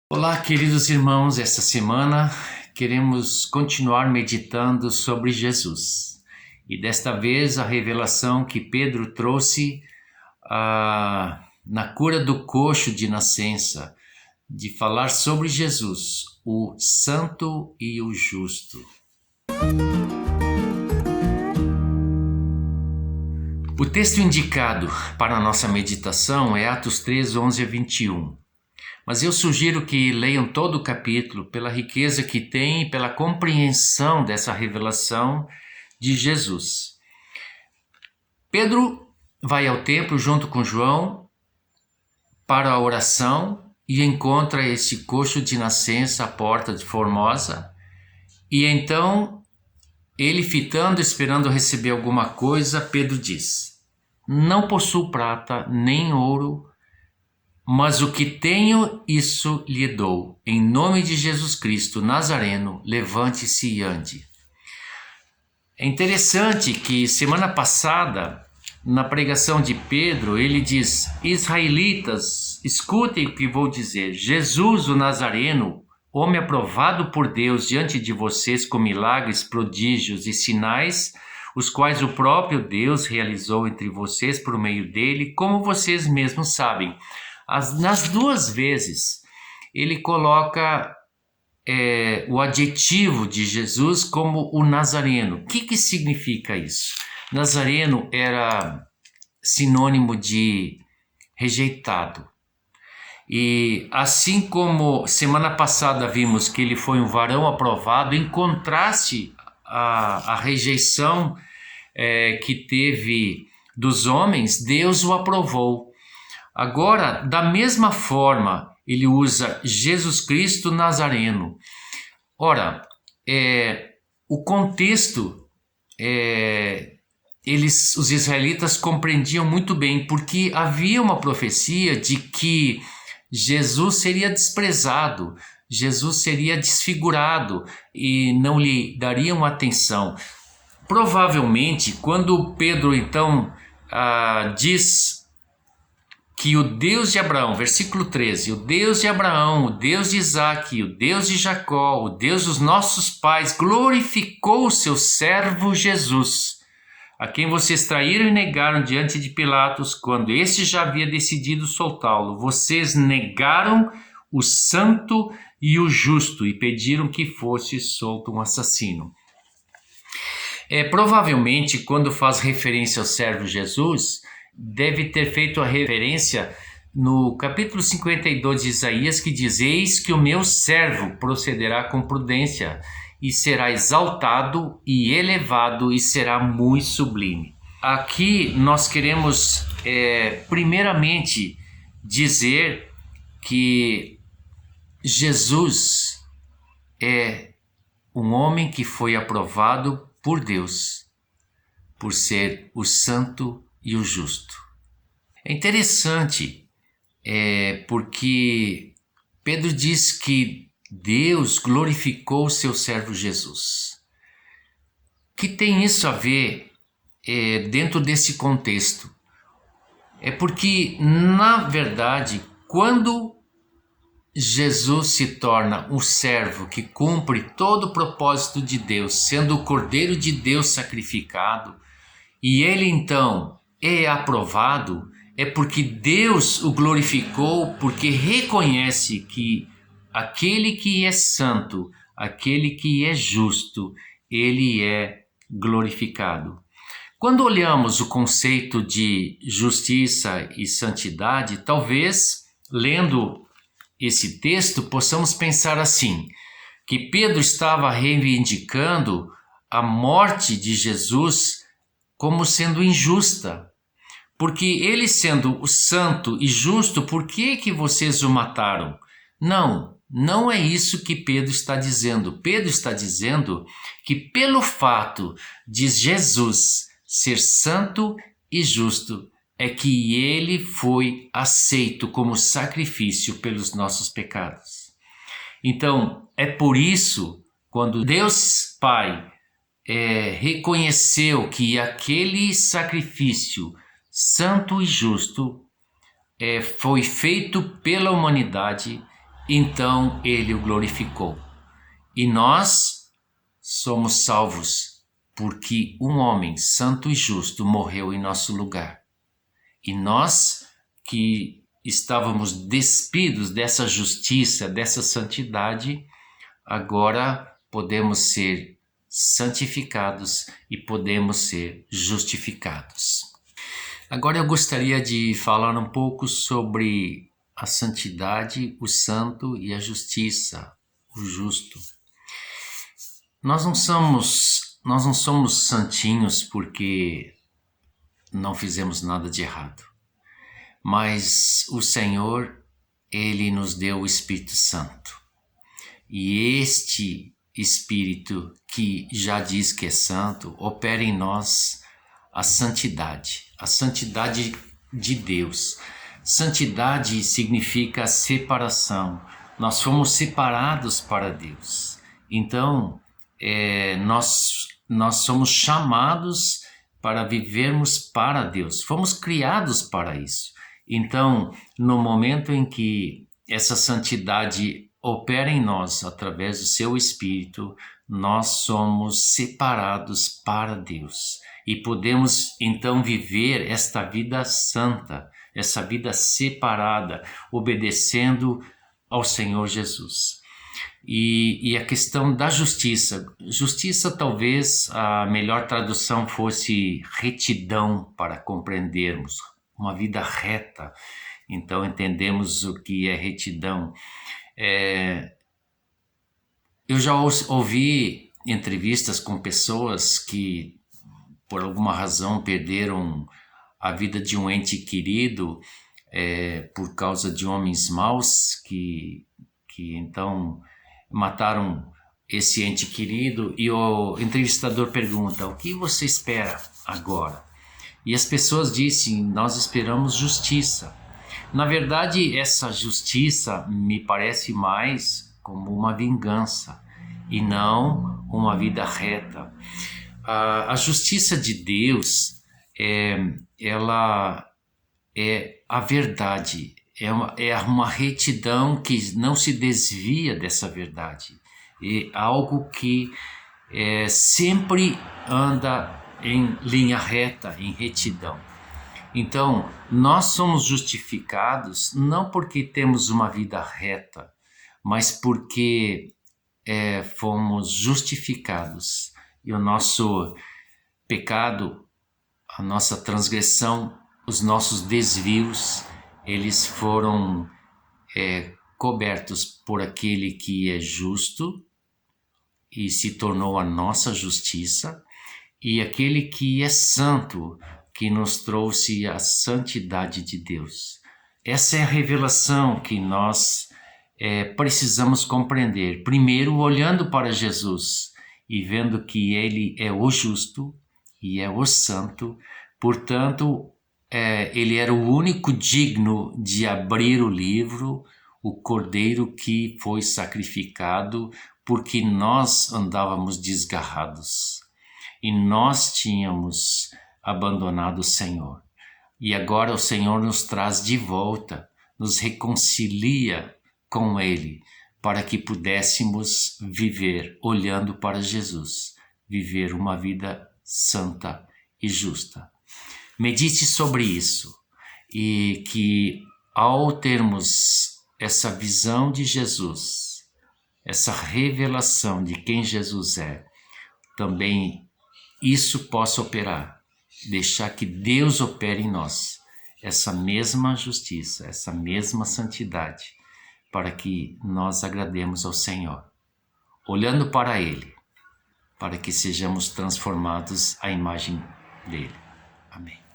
Olá, queridos irmãos. Esta semana queremos continuar meditando sobre Jesus. E desta vez a revelação que Pedro trouxe na cura do coxo de nascença, de falar sobre Jesus, o santo e o justo. O texto indicado para a nossa meditação é Atos 3, 11 a 21. Mas eu sugiro que leiam todo o capítulo pela riqueza que tem e pela compreensão dessa revelação de Jesus. Pedro vai ao templo junto com João para a oração e encontra esse coxo de nascença à porta de Formosa. E então, ele fitando, esperando receber alguma coisa, Pedro diz: "Não possuo prata nem ouro, mas o que tenho, isso lhe dou. Em nome de Jesus Cristo Nazareno, levante-se e ande." É interessante que semana passada, na pregação de Pedro, ele diz: "Israelitas, escutem o que vou dizer. Jesus, o Nazareno, homem aprovado por Deus diante de vocês com milagres, prodígios e sinais, os quais o próprio Deus realizou entre vocês por meio dele, como vocês mesmos sabem." Nas duas vezes, ele coloca o adjetivo de Jesus como o Nazareno. O que significa isso? Nazareno era sinônimo de rejeitado. E assim como semana passada vimos que ele foi um varão aprovado, em contraste à rejeição que teve dos homens, Deus o aprovou. Agora, da mesma forma, ele usa Jesus Cristo Nazareno. Ora, o contexto, os israelitas compreendiam muito bem, porque havia uma profecia de que Jesus seria desprezado, Jesus seria desfigurado e não lhe dariam atenção. Provavelmente, quando Pedro então diz que o Deus de Abraão, versículo 13, o Deus de Abraão, o Deus de Isaque, o Deus de Jacó, o Deus dos nossos pais, glorificou o seu servo Jesus, a quem vocês traíram e negaram diante de Pilatos, quando este já havia decidido soltá-lo. Vocês negaram o santo e o justo e pediram que fosse solto um assassino. Provavelmente, quando faz referência ao servo Jesus, deve ter feito a referência no capítulo 52 de Isaías, que diz: "Eis que o meu servo procederá com prudência, e será exaltado e elevado, e será muito sublime." Aqui nós queremos primeiramente dizer que Jesus é um homem que foi aprovado por Deus, por ser o santo e o justo. É interessante, porque Pedro diz que Deus glorificou o seu servo Jesus. Que tem isso a ver dentro desse contexto? É porque, na verdade, quando Jesus se torna um servo que cumpre todo o propósito de Deus, sendo o Cordeiro de Deus sacrificado, e ele então é aprovado, é porque Deus o glorificou, porque reconhece que aquele que é santo, aquele que é justo, ele é glorificado. Quando olhamos o conceito de justiça e santidade, talvez, lendo esse texto, possamos pensar assim, que Pedro estava reivindicando a morte de Jesus como sendo injusta. Porque ele sendo o santo e justo, por que vocês o mataram? Não é isso que Pedro está dizendo. Pedro está dizendo que pelo fato de Jesus ser santo e justo, é que ele foi aceito como sacrifício pelos nossos pecados. Então, é por isso, quando Deus Pai reconheceu que aquele sacrifício santo e justo foi feito pela humanidade, então ele o glorificou. E nós somos salvos porque um homem santo e justo morreu em nosso lugar. E nós que estávamos despidos dessa justiça, dessa santidade, agora podemos ser santificados e podemos ser justificados. Agora eu gostaria de falar um pouco sobre a santidade, o santo e a justiça, o justo. Nós não somos santinhos porque não fizemos nada de errado. Mas o Senhor, Ele nos deu o Espírito Santo. E este Espírito que já diz que é santo, opera em nós a santidade de Deus. Santidade significa separação. Nós fomos separados para Deus. Então, nós somos chamados para vivermos para Deus. Fomos criados para isso. Então, no momento em que essa santidade opera em nós através do seu Espírito, nós somos separados para Deus e podemos então viver esta vida santa, essa vida separada, obedecendo ao Senhor Jesus. E a questão da justiça. Justiça, talvez a melhor tradução fosse retidão, para compreendermos. Uma vida reta. Então entendemos o que é retidão. Eu já ouvi entrevistas com pessoas que, por alguma razão, perderam a vida de um ente querido por causa de homens maus que então mataram esse ente querido, e o entrevistador pergunta: o que você espera agora? E as pessoas dizem: nós esperamos justiça. Na verdade, essa justiça me parece mais como uma vingança e não uma vida reta. A justiça de Deus ela é a verdade, é uma retidão que não se desvia dessa verdade, é algo que sempre anda em linha reta, em retidão. Então, nós somos justificados não porque temos uma vida reta, mas porque fomos justificados. E o nosso pecado, a nossa transgressão, os nossos desvios, eles foram cobertos por aquele que é justo e se tornou a nossa justiça, e aquele que é santo, que nos trouxe a santidade de Deus. Essa é a revelação que nós precisamos compreender. Primeiro, olhando para Jesus e vendo que Ele é o justo e é o santo, portanto, Ele era o único digno de abrir o livro, o cordeiro que foi sacrificado porque nós andávamos desgarrados e nós tínhamos abandonado o Senhor. E agora o Senhor nos traz de volta, nos reconcilia com Ele, para que pudéssemos viver olhando para Jesus, viver uma vida santa e justa. Medite sobre isso, e que ao termos essa visão de Jesus, essa revelação de quem Jesus é, também isso possa operar, deixar que Deus opere em nós essa mesma justiça, essa mesma santidade, para que nós agrademos ao Senhor, olhando para Ele, para que sejamos transformados à imagem dEle. Amém.